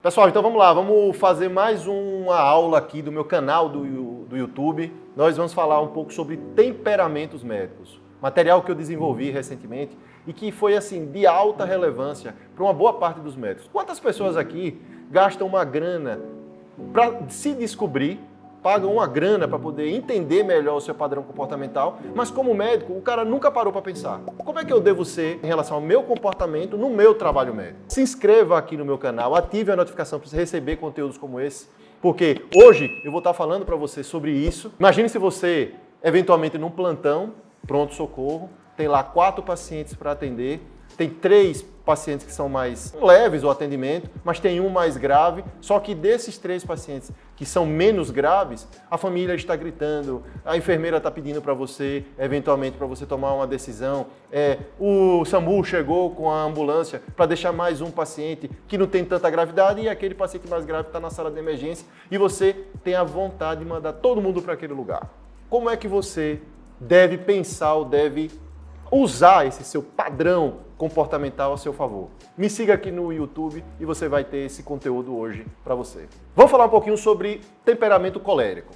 Pessoal, então vamos lá, vamos fazer mais uma aula aqui do meu canal do YouTube. Nós vamos falar um pouco sobre temperamentos médicos. Material que eu desenvolvi recentemente e que foi assim de alta relevância para uma boa parte dos médicos. Quantas pessoas aqui gastam uma grana para se descobrir, pagam uma grana para poder entender melhor o seu padrão comportamental, mas como médico, o cara nunca parou para pensar. Como é que eu devo ser em relação ao meu comportamento no meu trabalho médico? Se inscreva aqui no meu canal, ative a notificação para você receber conteúdos como esse, porque hoje eu vou estar falando para você sobre isso. Imagine se você, eventualmente num plantão, pronto-socorro, tem lá 4 pacientes para atender, tem 3 pacientes que são mais leves o atendimento, mas tem um mais grave, só que desses 3 pacientes que são menos graves, a família está gritando, a enfermeira está pedindo para você, eventualmente, para você tomar uma decisão, o SAMU chegou com a ambulância para deixar mais um paciente que não tem tanta gravidade e aquele paciente mais grave está na sala de emergência e você tem a vontade de mandar todo mundo para aquele lugar. Como é que você deve pensar ou deve usar esse seu padrão comportamental a seu favor? Me siga aqui no YouTube e você vai ter esse conteúdo hoje para você. Vamos falar um pouquinho sobre temperamento colérico.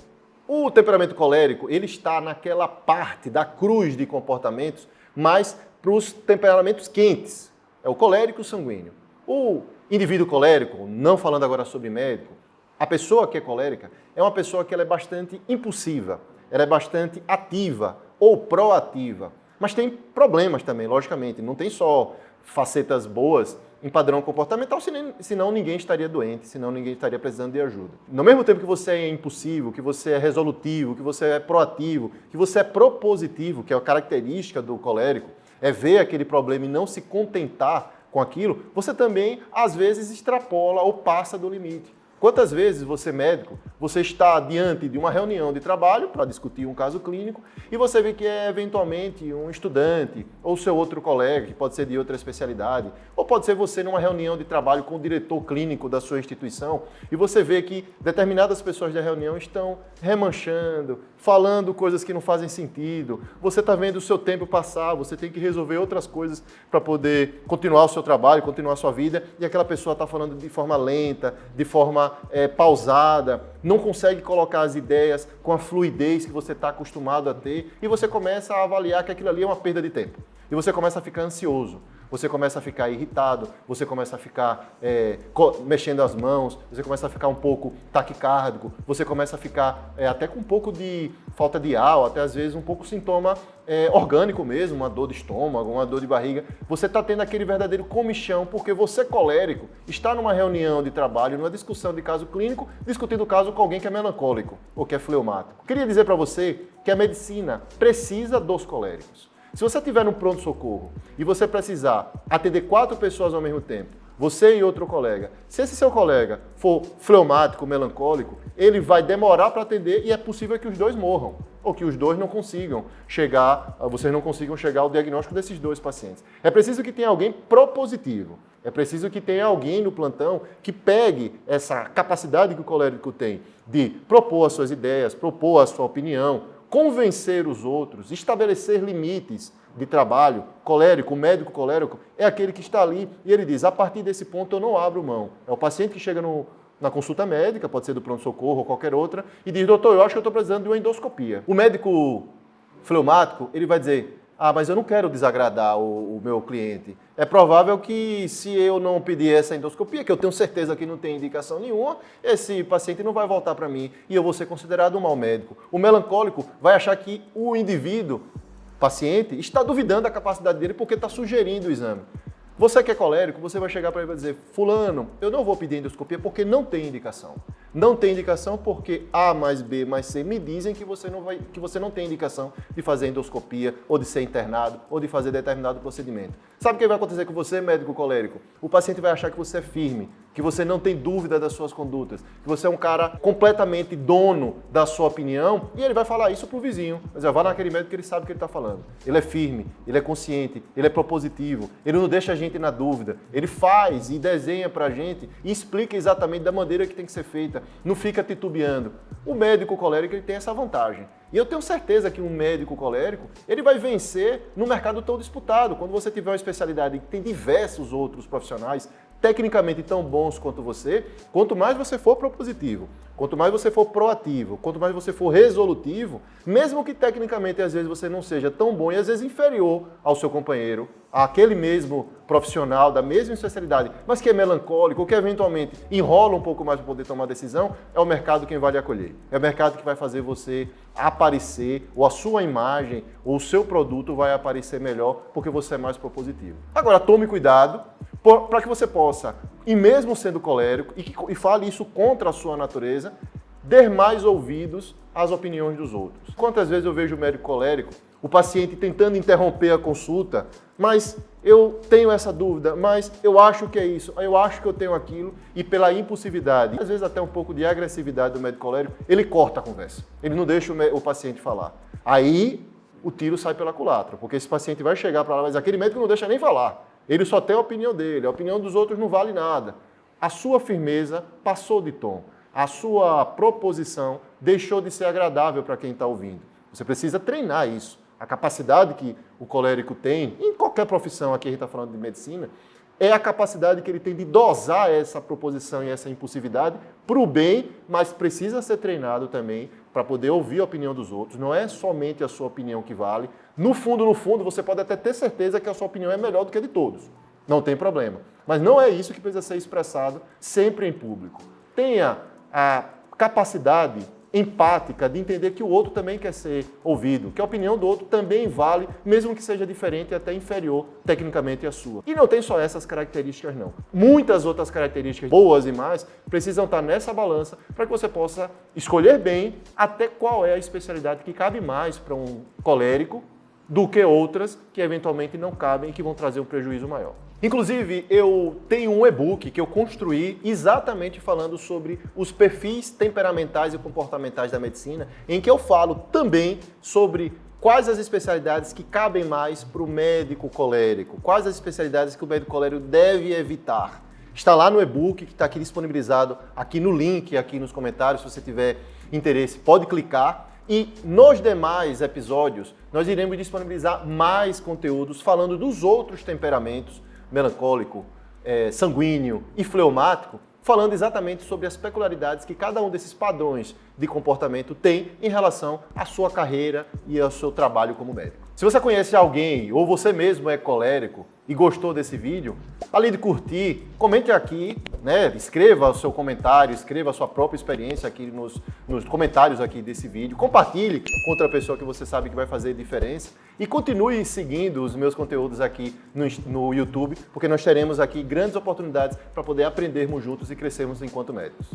O temperamento colérico, ele está naquela parte da cruz de comportamentos, mais para os temperamentos quentes. É o colérico e o sanguíneo. O indivíduo colérico, não falando agora sobre médico, a pessoa que é colérica é uma pessoa que ela é bastante impulsiva, ela é bastante ativa ou proativa. Mas tem problemas também, logicamente. Não tem só facetas boas em padrão comportamental, senão ninguém estaria doente, senão ninguém estaria precisando de ajuda. No mesmo tempo que você é impulsivo, que você é resolutivo, que você é proativo, que você é propositivo, que é a característica do colérico, é ver aquele problema e não se contentar com aquilo, você também, às vezes, extrapola ou passa do limite. Quantas vezes você, médico, você está diante de uma reunião de trabalho para discutir um caso clínico e você vê que é eventualmente um estudante ou seu outro colega, que pode ser de outra especialidade, ou pode ser você numa reunião de trabalho com o diretor clínico da sua instituição e você vê que determinadas pessoas da reunião estão remanchando, falando coisas que não fazem sentido, você está vendo o seu tempo passar, você tem que resolver outras coisas para poder continuar o seu trabalho, continuar a sua vida e aquela pessoa está falando de forma lenta, de forma pausada, não consegue colocar as ideias com a fluidez que você está acostumado a ter e você começa a avaliar que aquilo ali é uma perda de tempo. E você começa a ficar ansioso, você começa a ficar irritado, você começa a ficar mexendo as mãos, você começa a ficar um pouco taquicárdico, você começa a ficar até com um pouco de falta de ar, ou até às vezes um pouco sintoma orgânico mesmo, uma dor de estômago, uma dor de barriga. Você está tendo aquele verdadeiro comichão porque você, colérico, está numa reunião de trabalho, numa discussão de caso clínico, discutindo o caso com alguém que é melancólico ou que é fleumático. Queria dizer para você que a medicina precisa dos coléricos. Se você estiver no pronto-socorro e você precisar atender 4 pessoas ao mesmo tempo, você e outro colega, se esse seu colega for fleumático, melancólico, ele vai demorar para atender e é possível que os 2 morram, ou que os 2 não consigam chegar, vocês não consigam chegar ao diagnóstico desses 2 pacientes. É preciso que tenha alguém propositivo, é preciso que tenha alguém no plantão que pegue essa capacidade que o colérico tem de propor as suas ideias, propor a sua opinião, convencer os outros, estabelecer limites de trabalho. Colérico, o médico colérico, é aquele que está ali e ele diz, a partir desse ponto eu não abro mão. É o paciente que chega na consulta médica, pode ser do pronto-socorro ou qualquer outra, e diz, doutor, eu acho que eu estou precisando de uma endoscopia. O médico fleumático, ele vai dizer, mas eu não quero desagradar o meu cliente. É provável que se eu não pedir essa endoscopia, que eu tenho certeza que não tem indicação nenhuma, esse paciente não vai voltar para mim e eu vou ser considerado um mau médico. O melancólico vai achar que o indivíduo, paciente, está duvidando da capacidade dele porque está sugerindo o exame. Você que é colérico, você vai chegar para ele e vai dizer, fulano, eu não vou pedir endoscopia porque não tem indicação. Não tem indicação porque A mais B mais C me dizem que você não tem indicação de fazer endoscopia, ou de ser internado, ou de fazer determinado procedimento. Sabe o que vai acontecer com você, médico colérico? O paciente vai achar que você é firme, que você não tem dúvida das suas condutas, que você é um cara completamente dono da sua opinião, e ele vai falar isso pro vizinho. Mas vá naquele médico que ele sabe o que ele está falando. Ele é firme, ele é consciente, ele é propositivo, ele não deixa a gente na dúvida, ele faz e desenha pra gente e explica exatamente da maneira que tem que ser feita, não fica titubeando. O médico colérico, ele tem essa vantagem. E eu tenho certeza que um médico colérico, ele vai vencer no mercado tão disputado. Quando você tiver uma especialidade que tem diversos outros profissionais tecnicamente tão bons quanto você, quanto mais você for propositivo, quanto mais você for proativo, quanto mais você for resolutivo, mesmo que tecnicamente às vezes você não seja tão bom e às vezes inferior ao seu companheiro, àquele mesmo profissional da mesma especialidade, mas que é melancólico, ou que eventualmente enrola um pouco mais para poder tomar decisão, é o mercado quem vai lhe acolher. É o mercado que vai fazer você aparecer, ou a sua imagem, ou o seu produto vai aparecer melhor porque você é mais propositivo. Agora, tome cuidado para que você possa, e mesmo sendo colérico, e fale isso contra a sua natureza, dar mais ouvidos às opiniões dos outros. Quantas vezes eu vejo o médico colérico, o paciente tentando interromper a consulta, mas eu tenho essa dúvida, mas eu acho que é isso, eu acho que eu tenho aquilo, e pela impulsividade, às vezes até um pouco de agressividade do médico colérico, ele corta a conversa, ele não deixa o paciente falar. Aí o tiro sai pela culatra, porque esse paciente vai chegar para lá, mas aquele médico não deixa nem falar. Ele só tem a opinião dele, a opinião dos outros não vale nada. A sua firmeza passou de tom. A sua proposição deixou de ser agradável para quem está ouvindo. Você precisa treinar isso. A capacidade que o colérico tem, em qualquer profissão, aqui a gente está falando de medicina, é a capacidade que ele tem de dosar essa proposição e essa impulsividade para o bem, mas precisa ser treinado também para poder ouvir a opinião dos outros. Não é somente a sua opinião que vale. No fundo, você pode até ter certeza que a sua opinião é melhor do que a de todos. Não tem problema. Mas não é isso que precisa ser expressado sempre em público. Tenha a capacidade empática de entender que o outro também quer ser ouvido, que a opinião do outro também vale, mesmo que seja diferente e até inferior tecnicamente à sua. E não tem só essas características, não. Muitas outras características boas e mais precisam estar nessa balança para que você possa escolher bem até qual é a especialidade que cabe mais para um colérico do que outras que eventualmente não cabem e que vão trazer um prejuízo maior. Inclusive, eu tenho um e-book que eu construí exatamente falando sobre os perfis temperamentais e comportamentais da medicina, em que eu falo também sobre quais as especialidades que cabem mais para o médico colérico, quais as especialidades que o médico colérico deve evitar. Está lá no e-book, que está aqui disponibilizado, aqui no link, aqui nos comentários, se você tiver interesse, pode clicar. E nos demais episódios, nós iremos disponibilizar mais conteúdos falando dos outros temperamentos, melancólico, sanguíneo e fleumático, falando exatamente sobre as peculiaridades que cada um desses padrões de comportamento tem em relação à sua carreira e ao seu trabalho como médico. Se você conhece alguém ou você mesmo é colérico e gostou desse vídeo, além de curtir, comente aqui, né? Escreva o seu comentário, escreva a sua própria experiência aqui nos comentários aqui desse vídeo, compartilhe com outra pessoa que você sabe que vai fazer diferença e continue seguindo os meus conteúdos aqui no YouTube, porque nós teremos aqui grandes oportunidades para poder aprendermos juntos e crescermos enquanto médicos.